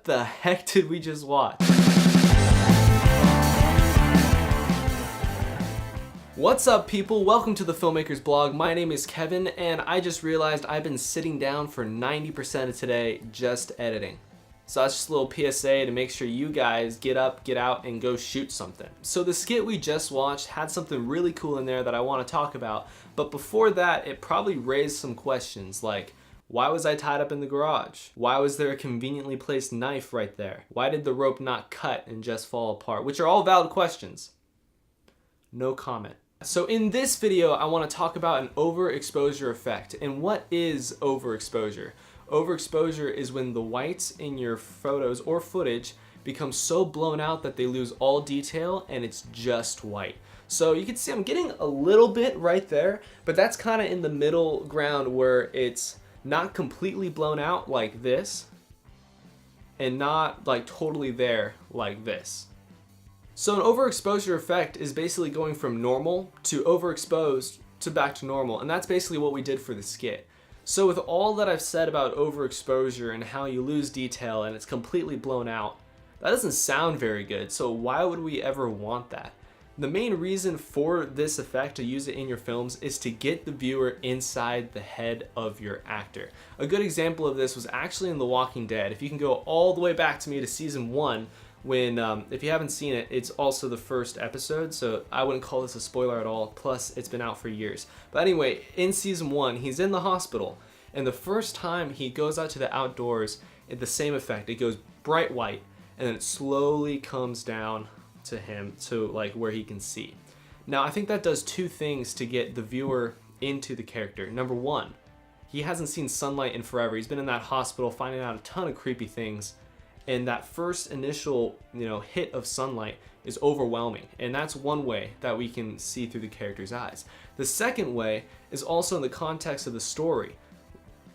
the heck did we just watch? What's up, people? Welcome to the Filmmakers Blog. My name is Kevin, and I just realized I've been sitting down for 90% of today just editing. So that's just a little PSA to make sure you guys get up, get out, and go shoot something. So the skit we just watched had something really cool in there that I want to talk about, but before that, it probably raised some questions like, why was I tied up in the garage? Why was there a conveniently placed knife right there? Why did the rope not cut and just fall apart? Which are all valid questions. No comment. So in this video, I want to talk about an overexposure effect. And what is overexposure? Overexposure is when the whites in your photos or footage become so blown out that they lose all detail and it's just white. So you can see I'm getting a little bit right there, but that's kind of in the middle ground where it's not completely blown out like this and not like totally there like this. So an overexposure effect is basically going from normal to overexposed to back to normal, and that's basically what we did for the skit. So with all that I've said about overexposure and how you lose detail and it's completely blown out, that doesn't sound very good, so why would we ever want that? The main reason for this effect, to use it in your films, is to get the viewer inside the head of your actor. A good example of this was actually in The Walking Dead. If you can go all the way back to season 1, when, if you haven't seen it, it's also the first episode, so I wouldn't call this a spoiler at all, plus it's been out for years. But anyway, in season 1, he's in the hospital, and the first time he goes out to the outdoors, the same effect. It goes bright white, and then it slowly comes down to him to like where he can see. Now I think that does two things to get the viewer into the character. Number one, he hasn't seen sunlight in forever. He's been in that hospital finding out a ton of creepy things, and that first initial hit of sunlight is overwhelming, and that's one way that we can see through the character's eyes. The second way is also in the context of the story.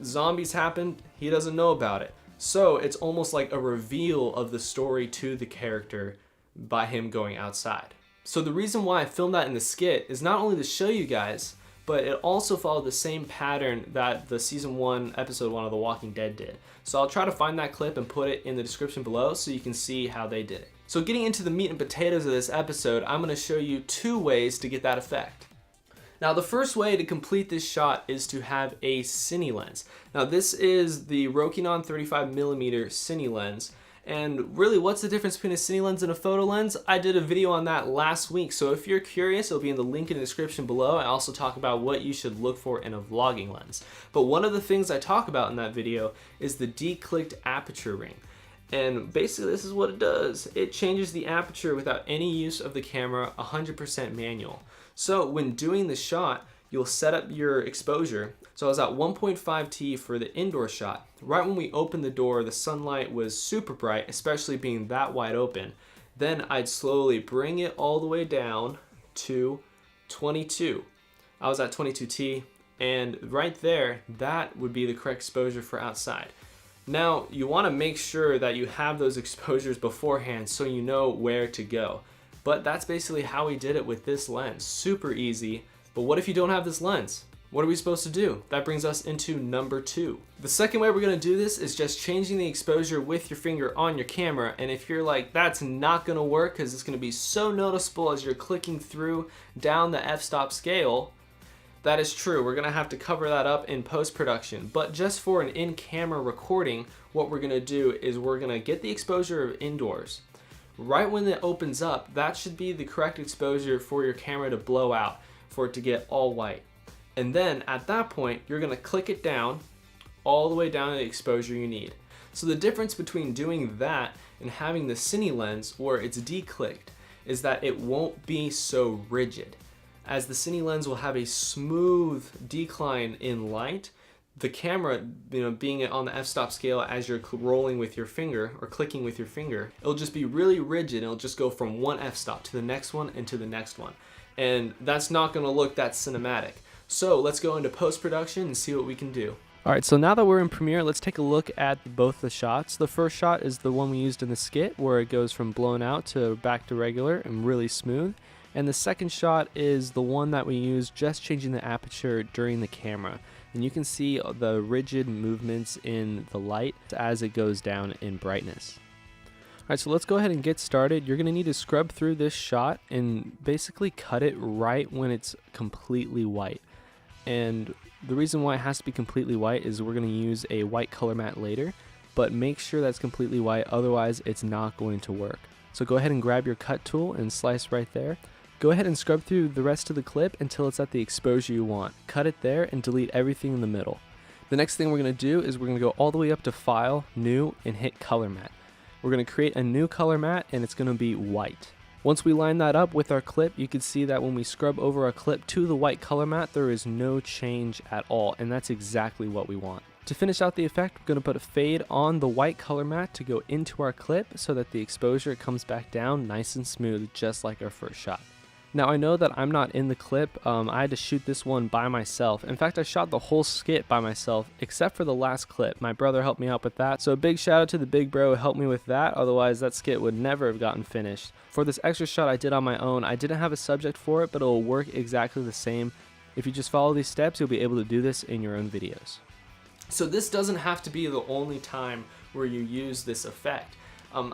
Zombies happened, he doesn't know about it, so it's almost like a reveal of the story to the character by him going outside. So the reason why I filmed that in the skit is not only to show you guys, but it also followed the same pattern that the season 1 episode 1 of The Walking Dead did. So I'll try to find that clip and put it in the description below so you can see how they did it. So getting into the meat and potatoes of this episode, I'm going to show you two ways to get that effect. Now the first way to complete this shot is to have a Cine lens. Now this is the Rokinon 35mm Cine lens. And really, what's the difference between a Cine lens and a photo lens? I did a video on that last week, so if you're curious, it'll be in the link in the description below. I also talk about what you should look for in a vlogging lens. But one of the things I talk about in that video is the DClick aperture ring. And basically this is what it does. It changes the aperture without any use of the camera, 100% manual. So when doing the shot, you'll set up your exposure. So I was at 1.5T for the indoor shot. Right when we opened the door, the sunlight was super bright, especially being that wide open. Then I'd slowly bring it all the way down to 22. I was at 22T, and right there, that would be the correct exposure for outside. Now, you want to make sure that you have those exposures beforehand so you know where to go. But that's basically how we did it with this lens. Super easy. But what if you don't have this lens? What are we supposed to do? That brings us into number 2. The second way we're going to do this is just changing the exposure with your finger on your camera, and if you're like, that's not going to work because it's going to be so noticeable as you're clicking through down the f-stop scale, that is true. We're going to have to cover that up in post-production, but just for an in-camera recording, what we're going to do is we're going to get the exposure indoors. Right when it opens up, that should be the correct exposure for your camera to blow out, for it to get all white. And then at that point, you're going to click it down all the way down to the exposure you need. So the difference between doing that and having the Cine lens where it's declicked is that it won't be so rigid. As the Cine lens will have a smooth decline in light, the camera, being on the f-stop scale as you're rolling with your finger or clicking with your finger, it'll just be really rigid. It'll just go from one f-stop to the next one and to the next one. And that's not going to look that cinematic. So let's go into post-production and see what we can do. Alright, so now that we're in Premiere, let's take a look at both the shots. The first shot is the one we used in the skit, where it goes from blown out to back to regular and really smooth. And the second shot is the one that we used just changing the aperture during the camera. And you can see the rigid movements in the light as it goes down in brightness. Alright, so let's go ahead and get started. You're going to need to scrub through this shot and basically cut it right when it's completely white. And the reason why it has to be completely white is we're going to use a white color matte later, but make sure that's completely white, otherwise it's not going to work. So go ahead and grab your cut tool and slice right there. Go ahead and scrub through the rest of the clip until it's at the exposure you want. Cut it there and delete everything in the middle. The next thing we're going to do is we're going to go all the way up to File, New, and hit Color Matte. We're going to create a new color matte and it's going to be white. Once we line that up with our clip, you can see that when we scrub over our clip to the white color matte, there is no change at all, and that's exactly what we want. To finish out the effect, we're going to put a fade on the white color matte to go into our clip so that the exposure comes back down nice and smooth, just like our first shot. Now I know that I'm not in the clip, I had to shoot this one by myself. In fact, I shot the whole skit by myself, except for the last clip. My brother helped me out with that, so a big shout out to the big bro who helped me with that, otherwise that skit would never have gotten finished. For this extra shot I did on my own, I didn't have a subject for it, but it will work exactly the same. If you just follow these steps, you'll be able to do this in your own videos. So this doesn't have to be the only time where you use this effect.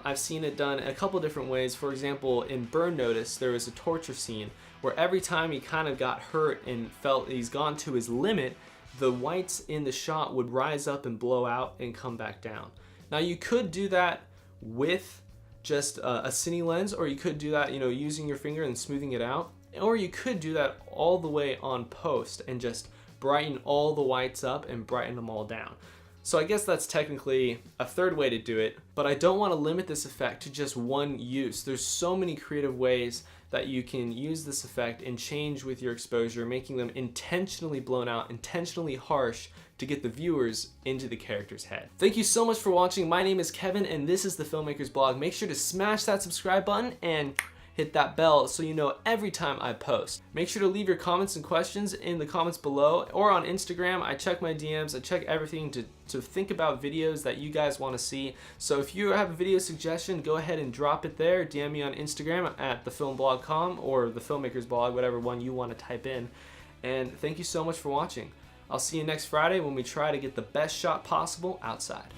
I've seen it done a couple different ways. For example, in Burn Notice, there was a torture scene where every time he kind of got hurt and felt he's gone to his limit, the whites in the shot would rise up and blow out and come back down. Now you could do that with just a Cine lens, or you could do that, using your finger and smoothing it out, or you could do that all the way on post and just brighten all the whites up and brighten them all down. So I guess that's technically a third way to do it, but I don't want to limit this effect to just one use. There's so many creative ways that you can use this effect and change with your exposure, making them intentionally blown out, intentionally harsh to get the viewers into the character's head. Thank you so much for watching. My name is Kevin and this is the Filmmakers Blog. Make sure to smash that subscribe button and hit that bell so you know every time I post. Make sure to leave your comments and questions in the comments below or on Instagram. I check my DMs, I check everything to think about videos that you guys want to see. So if you have a video suggestion, go ahead and drop it there. DM me on Instagram at thefilmblog.com or the Filmmakers Blog, whatever one you want to type in. And thank you so much for watching. I'll see you next Friday when we try to get the best shot possible outside.